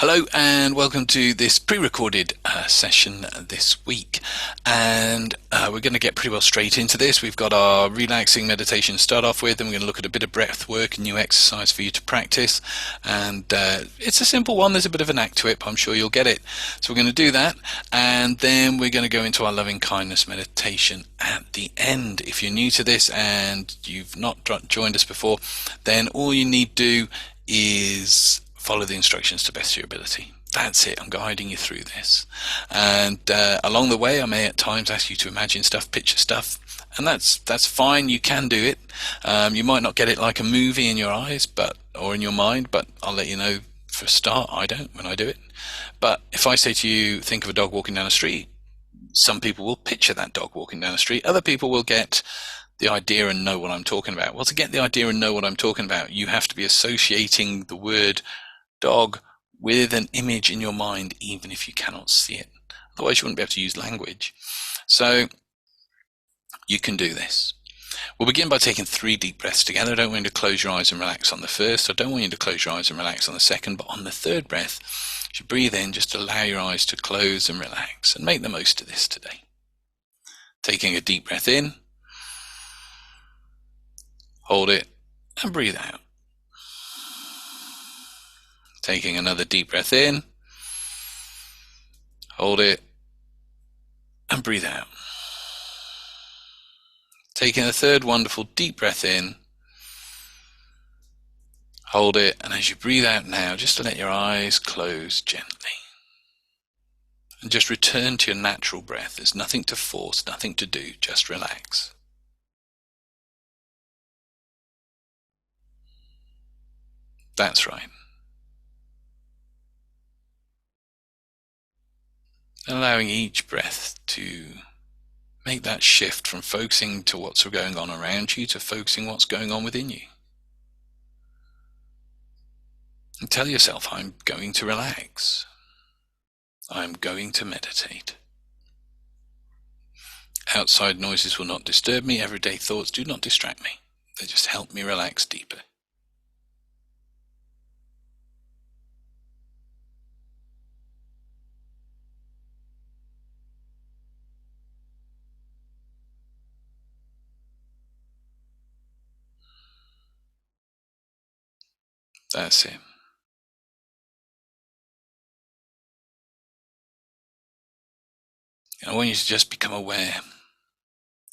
Hello and welcome to this pre-recorded session this week, and we're going to get pretty well straight into this. We've got our relaxing meditation to start off with, and we're going to look at a bit of breath work, a new exercise for you to practice, and it's a simple one. There's a bit of an act to it, but I'm sure you'll get it. So we're going to do that, and then we're going to go into our loving kindness meditation at the end. If you're new to this and you've not joined us before, then all you need to do is follow the instructions to best of your ability. That's it. I'm guiding you through this, and along the way I may at times ask you to imagine stuff, picture stuff, and that's fine. You can do it. You might not get it like a movie in your eyes or in your mind, but I'll let you know for a start, I don't when I do it. But if I say to you, think of a dog walking down the street, some people will picture that dog walking down the street. Other people will get the idea and know what I'm talking about. Well, to get the idea and know what I'm talking about, you have to be associating the word dog with an image in your mind, even if you cannot see it. Otherwise, you wouldn't be able to use language. So you can do this. We'll begin by taking 3 deep breaths together. I don't want you to close your eyes and relax on the first. I don't want you to close your eyes and relax on the second. But on the third breath, as you breathe in, just allow your eyes to close and relax, and make the most of this today. Taking a deep breath in, hold it, and breathe out. Taking another deep breath in, hold it, and breathe out. Taking a third wonderful deep breath in, hold it, and as you breathe out now, just to let your eyes close gently. And just return to your natural breath. There's nothing to force, nothing to do, just relax. That's right. Allowing each breath to make that shift from focusing to what's going on around you to focusing what's going on within you. And tell yourself, I'm going to relax. I'm going to meditate. Outside noises will not disturb me. Everyday thoughts do not distract me. They just help me relax deeper. That's it. I want you to just become aware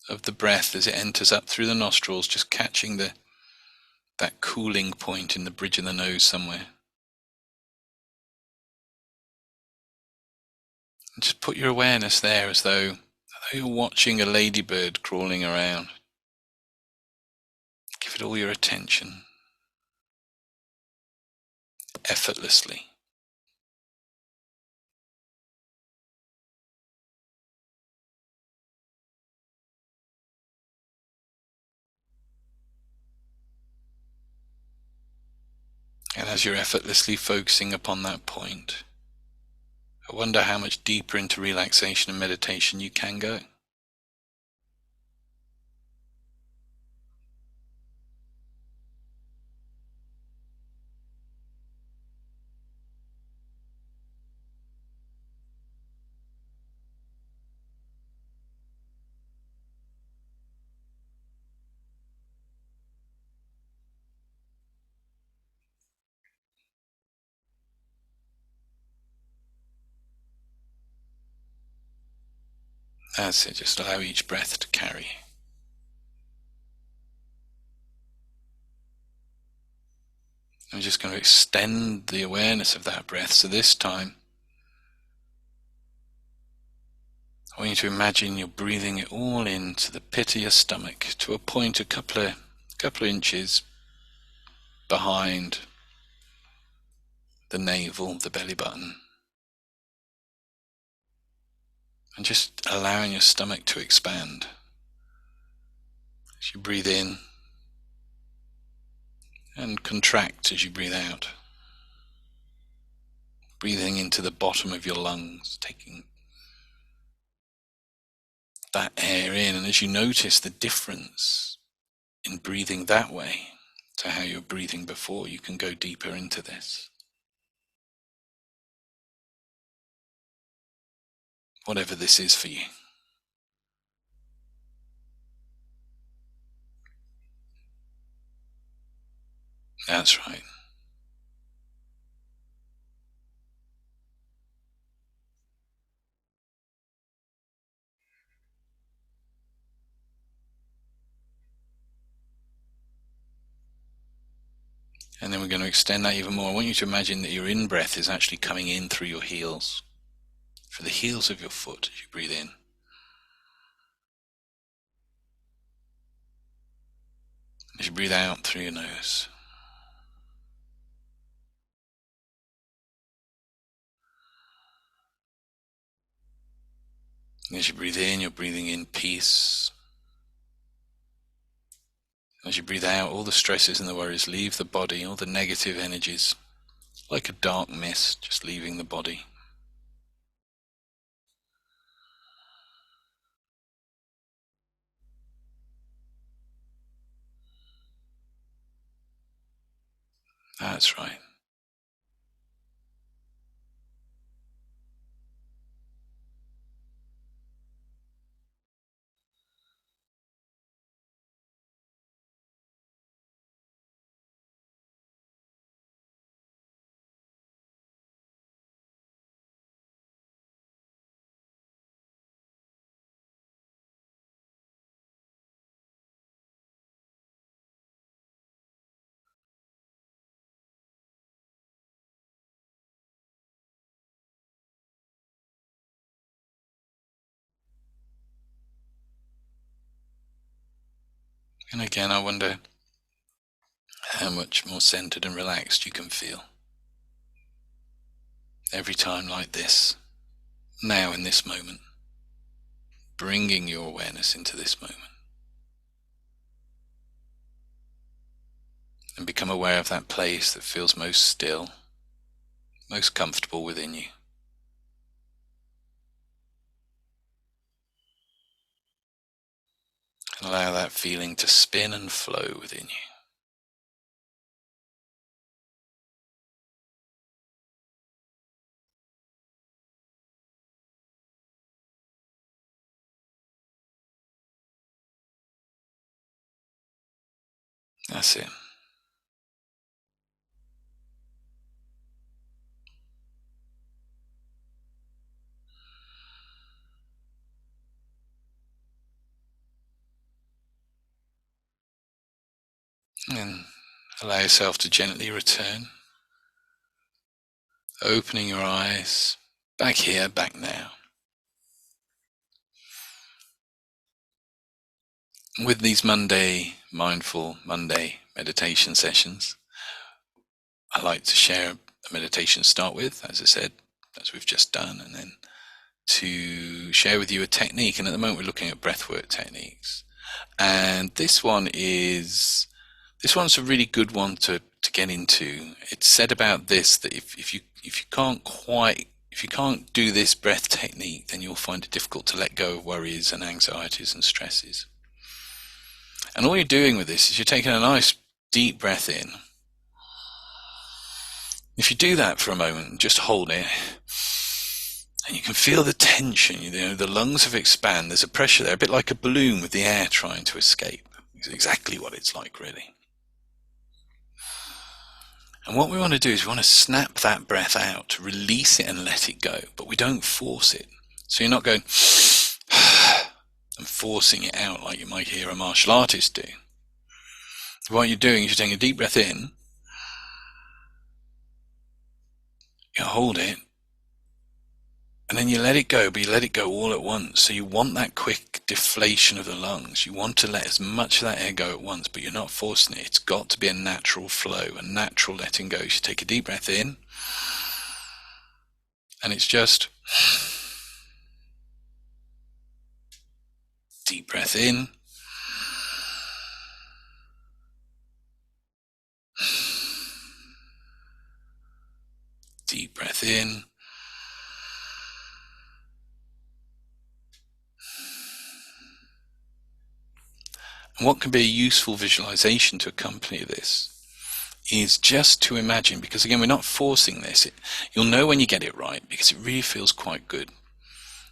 of the breath as it enters up through the nostrils, just catching that cooling point in the bridge of the nose somewhere. And just put your awareness there as though you're watching a ladybird crawling around. Give it all your attention, effortlessly. And as you're effortlessly focusing upon that point, I wonder how much deeper into relaxation and meditation you can go. That's it, just allow each breath to carry. I'm just going to extend the awareness of that breath. So this time, I want you to imagine you're breathing it all into the pit of your stomach to a point a couple of inches behind the navel, the belly button. And just allowing your stomach to expand. As you breathe in and contract as you breathe out. Breathing into the bottom of your lungs, taking that air in, and as you notice the difference in breathing that way to how you're breathing before, you can go deeper into this. whatever this is for you. That's right. And then we're going to extend that even more. I want you to imagine that your in-breath is actually coming in through your heels, through the heels of your foot as you breathe in. As you breathe out through your nose. As you breathe in, you're breathing in peace. As you breathe out, all the stresses and the worries leave the body, all the negative energies, like a dark mist, just leaving the body. That's right. And again, I wonder how much more centered and relaxed you can feel every time like this, now in this moment, bringing your awareness into this moment. And become aware of that place that feels most still, most comfortable within you. And allow that feeling to spin and flow within you. That's it. And allow yourself to gently return, opening your eyes, back here, back now. With these Mindful Monday meditation sessions, I like to share a meditation to start with, as I said, as we've just done, and then to share with you a technique. And at the moment we're looking at breathwork techniques. And this one's a really good one to get into. It's said about this that if you can't do this breath technique, then you'll find it difficult to let go of worries and anxieties and stresses. And all you're doing with this is you're taking a nice deep breath in. If you do that for a moment, just hold it, and you can feel the tension, the lungs have expanded, there's a pressure there, a bit like a balloon with the air trying to escape. It's exactly what it's like, really. And what we want to do is we want to snap that breath out, release it and let it go, but we don't force it. So you're not going and forcing it out like you might hear a martial artist do. What you're doing is you're taking a deep breath in, you hold it, and then you let it go, but you let it go all at once. So you want that quick deflation of the lungs. You want to let as much of that air go at once, but you're not forcing it. It's got to be a natural flow, a natural letting go. So you take a deep breath in, and it's just deep breath in, deep breath in, and what can be a useful visualization to accompany this is just to imagine, because again, we're not forcing this. You'll know when you get it right, because it really feels quite good.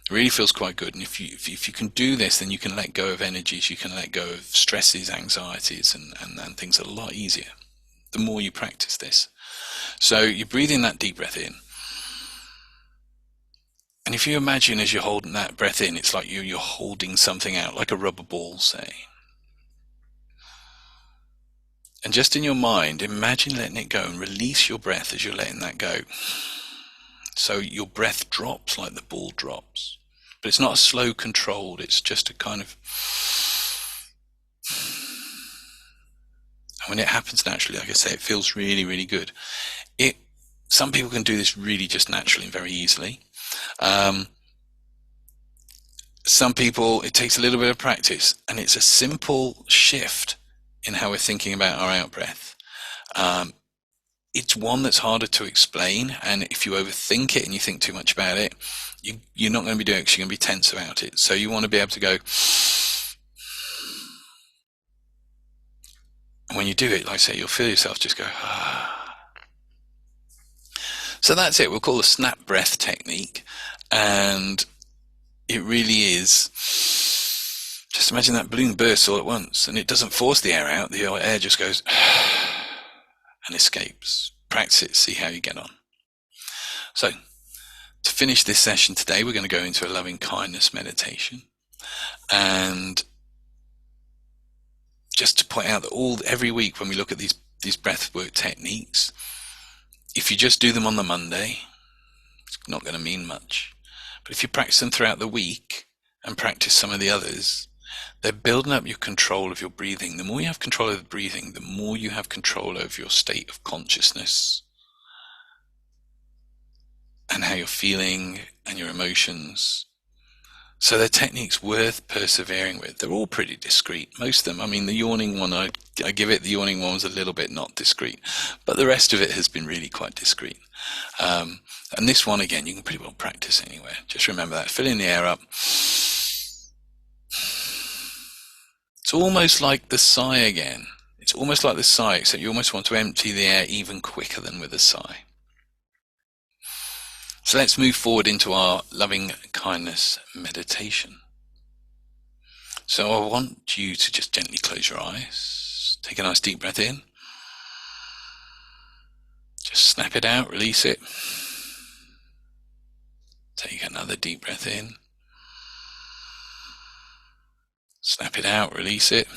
It really feels quite good. And if you can do this, then you can let go of energies, you can let go of stresses, anxieties, and things a lot easier the more you practice this. So you breathe in that deep breath in. And if you imagine as you're holding that breath in, it's like you're holding something out, like a rubber ball, say. And just in your mind, imagine letting it go and release your breath as you're letting that go. So your breath drops like the ball drops. But it's not a slow, controlled, it's just a kind of... And when it happens naturally, like I say, it feels really, really good. Some people can do this really just naturally and very easily. Some people, it takes a little bit of practice, and it's a simple shift in how we're thinking about our out breath. It's one that's harder to explain, and if you overthink it and you think too much about it, you're not going to be doing it because you're going to be tense about it. So you want to be able to go, and when you do it, like I say, you'll feel yourself just go, ah. So that's it. We'll call the snap breath technique, and it really is, just imagine that balloon bursts all at once, and it doesn't force the air out. The air just goes and escapes. Practice it, see how you get on. So to finish this session today, we're going to go into a loving kindness meditation. And just to point out that every week when we look at these breath work techniques, if you just do them on the Monday, it's not going to mean much. But if you practice them throughout the week and practice some of the others, they're building up your control of your breathing. The more you have control of the breathing, the more you have control over your state of consciousness and how you're feeling and your emotions. So they're techniques worth persevering with. They're all pretty discreet. Most of them, I mean, the yawning one, I give it, the yawning one was a little bit not discreet, but the rest of it has been really quite discreet. And this one, again, you can pretty well practice anywhere. Just remember that. Filling the air up. It's almost like the sigh again. It's almost like the sigh, except you almost want to empty the air even quicker than with a sigh. So let's move forward into our loving kindness meditation. So I want you to just gently close your eyes. Take a nice deep breath in. Just snap it out, release it. Take another deep breath in. Snap it out, release it.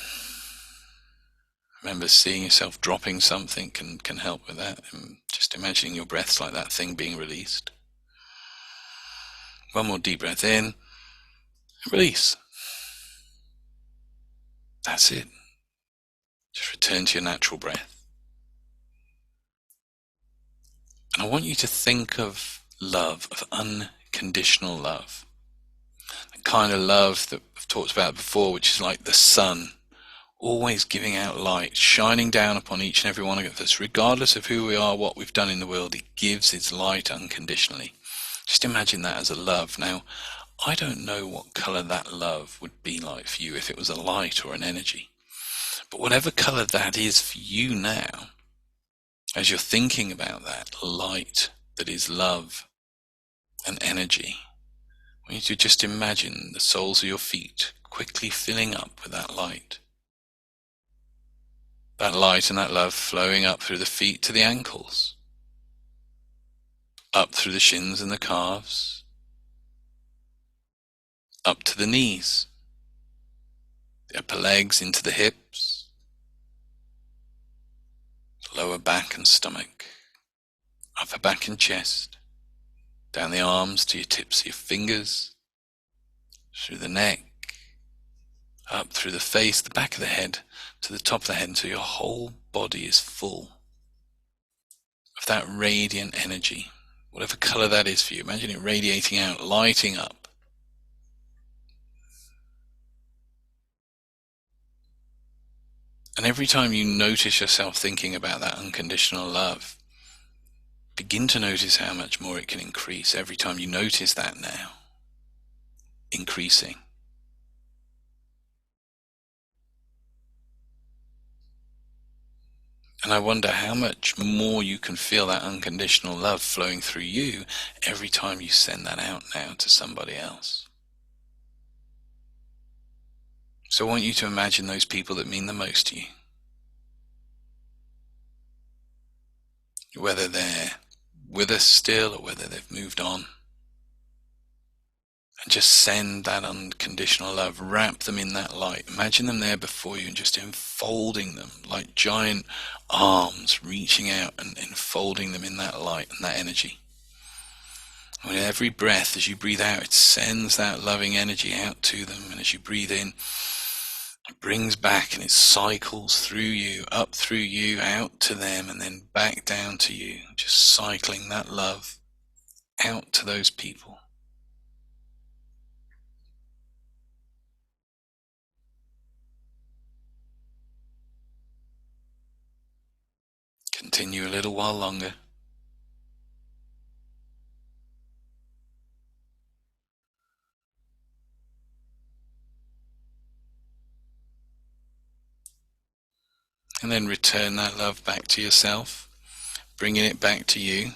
Remember, seeing yourself dropping something can help with that. And just imagining your breath's like that thing being released. One more deep breath in. Release. That's it. Just return to your natural breath. And I want you to think of love, of unconditional love. The kind of love that I've talked about before, which is like the sun, always giving out light, shining down upon each and every one of us, regardless of who we are, what we've done in the world. It gives its light unconditionally. Just imagine that as a love. Now, I don't know what color that love would be like for you, if it was a light or an energy. But whatever color that is for you now, as you're thinking about that light that is love and energy, I want you to just imagine the soles of your feet quickly filling up with that light. That light and that love flowing up through the feet to the ankles, up through the shins and the calves, up to the knees, the upper legs into the hips, lower back and stomach, upper back and chest, down the arms to your tips of your fingers, through the neck, up through the face, the back of the head, to the top of the head, until your whole body is full of that radiant energy, whatever color that is for you. Imagine it radiating out, lighting up. And every time you notice yourself thinking about that unconditional love, begin to notice how much more it can increase every time you notice that now, increasing. And I wonder how much more you can feel that unconditional love flowing through you every time you send that out now to somebody else. So I want you to imagine those people that mean the most to you. Whether they're with us still or whether they've moved on. And just send that unconditional love, wrap them in that light. Imagine them there before you and just enfolding them like giant arms reaching out and enfolding them in that light and that energy. With every breath, as you breathe out, it sends that loving energy out to them. And as you breathe in, it brings back and it cycles through you, up through you, out to them, and then back down to you. Just cycling that love out to those people. Continue a little while longer. And then return that love back to yourself, bringing it back to you.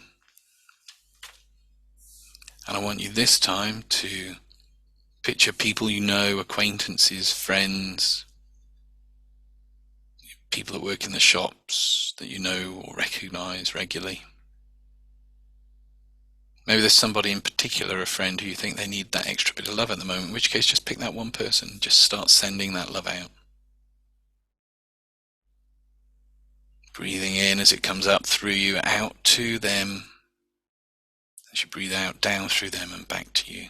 And I want you this time to picture people you know, acquaintances, friends, people that work in the shops that you know or recognize regularly. Maybe there's somebody in particular, a friend, who you think they need that extra bit of love at the moment, in which case just pick that one person, just start sending that love out. Breathing in as it comes up through you, out to them. As you breathe out, down through them and back to you.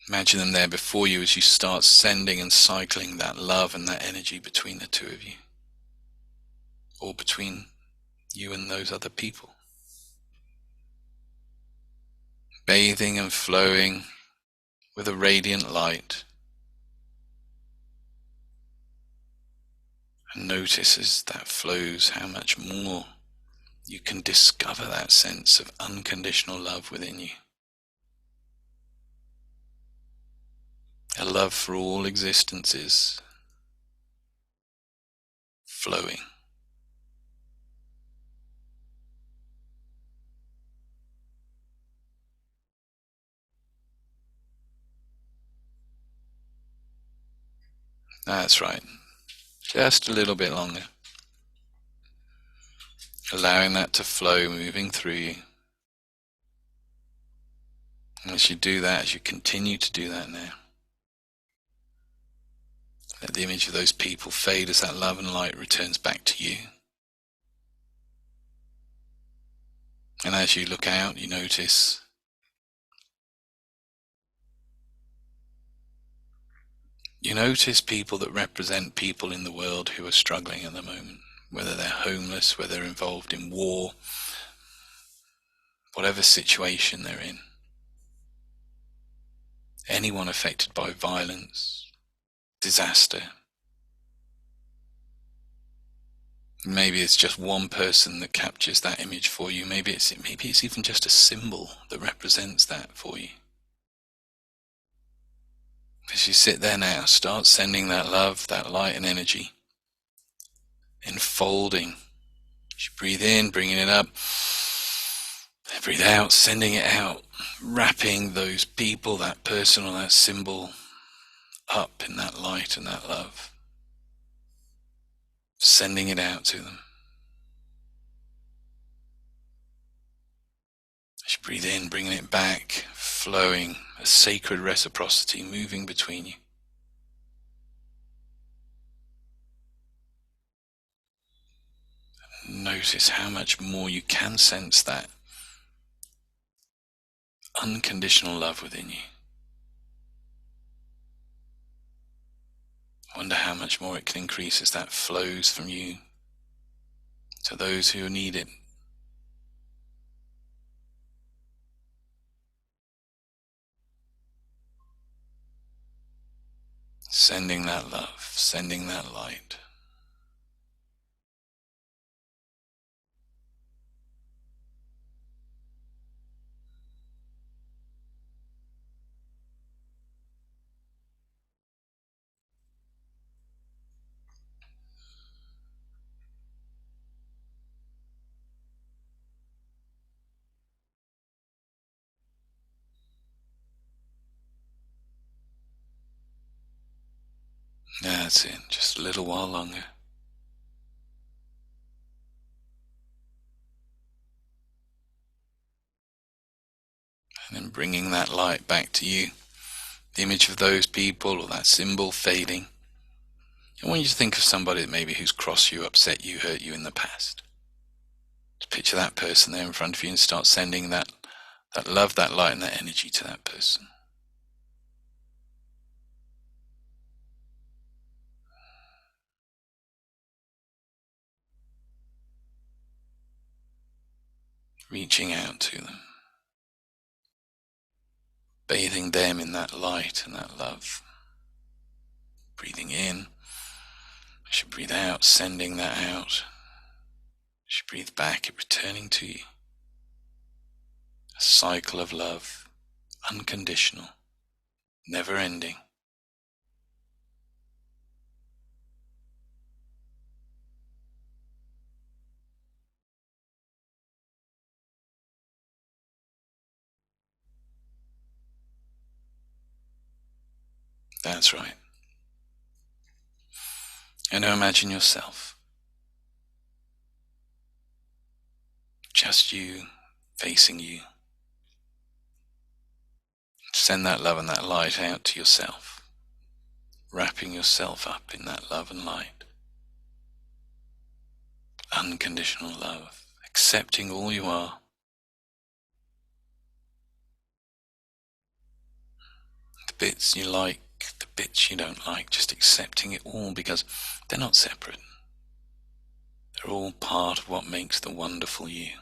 Imagine them there before you as you start sending and cycling that love and that energy between the two of you, or between you and those other people. Bathing and flowing with a radiant light. And notice as that flows how much more you can discover that sense of unconditional love within you. A love for all existences flowing. That's right. Just a little bit longer. Allowing that to flow, moving through you. And as you do that, as you continue to do that now, let the image of those people fade as that love and light returns back to you. And as you look out, you notice people that represent people in the world who are struggling at the moment, whether they're homeless, whether they're involved in war, whatever situation they're in. Anyone affected by violence, disaster. Maybe it's just one person that captures that image for you. Maybe it's even just a symbol that represents that for you. As you sit there now, start sending that love, that light and energy, enfolding. As you breathe in, bringing it up, breathe out, sending it out, wrapping those people, that person or that symbol up in that light and that love, sending it out to them. As you breathe in, bringing it back, flowing, a sacred reciprocity moving between you. Notice how much more you can sense that unconditional love within you. Wonder how much more it can increase as that flows from you to those who need it. Sending that love, sending that light. That's it. Just a little while longer. And then bringing that light back to you. The image of those people or that symbol fading. I want you to think of somebody that maybe who's crossed you, upset you, hurt you in the past. Just picture that person there in front of you and start sending that love, that light, and that energy to that person. Reaching out to them. Bathing them in that light and that love. Breathing in. As you breathe out, sending that out. As you breathe back, it returning to you. A cycle of love, unconditional, never ending. That's right. And now imagine yourself. Just you, facing you. Send that love and that light out to yourself. Wrapping yourself up in that love and light. Unconditional love. Accepting all you are. The bits you like, the bits you don't like, just accepting it all because they're not separate. They're all part of what makes the wonderful you.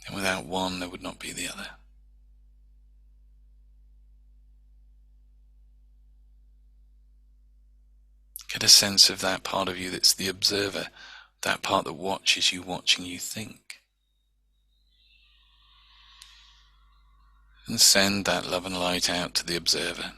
And without one, there would not be the other. Get a sense of that part of you that's the observer, that part that watches you watching you think. And send that love and light out to the observer.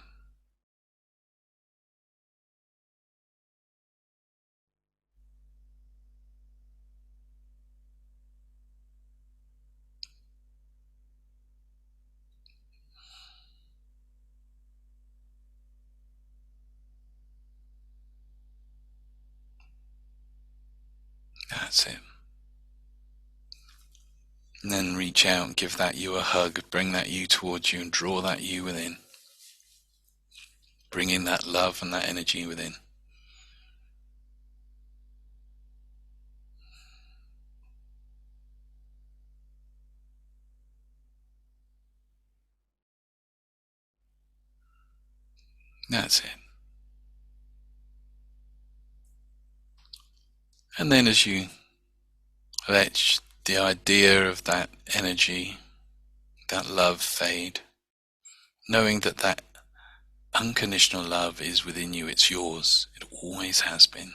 That's it. And then reach out and give that you a hug, bring that you towards you and draw that you within. Bring in that love and that energy within. That's it. And then as you let the idea of that energy, that love fade, knowing that that unconditional love is within you, it's yours, it always has been.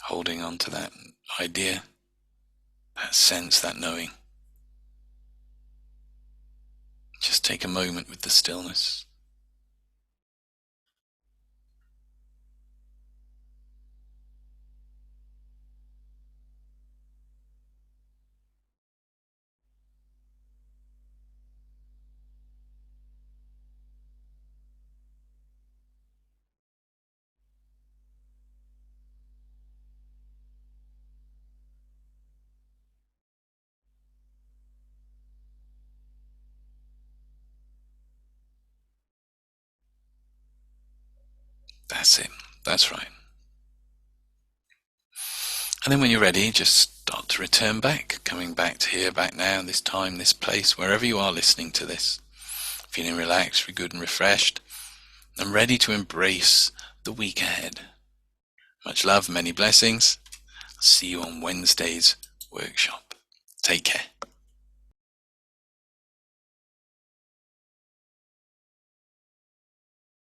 Holding on to that idea, that sense, that knowing. Just take a moment with the stillness. That's it. That's right. And then when you're ready, just start to return back, coming back to here, back now, this time, this place, wherever you are listening to this. Feeling relaxed, good and refreshed, and ready to embrace the week ahead. Much love, many blessings. I'll see you on Wednesday's workshop. Take care.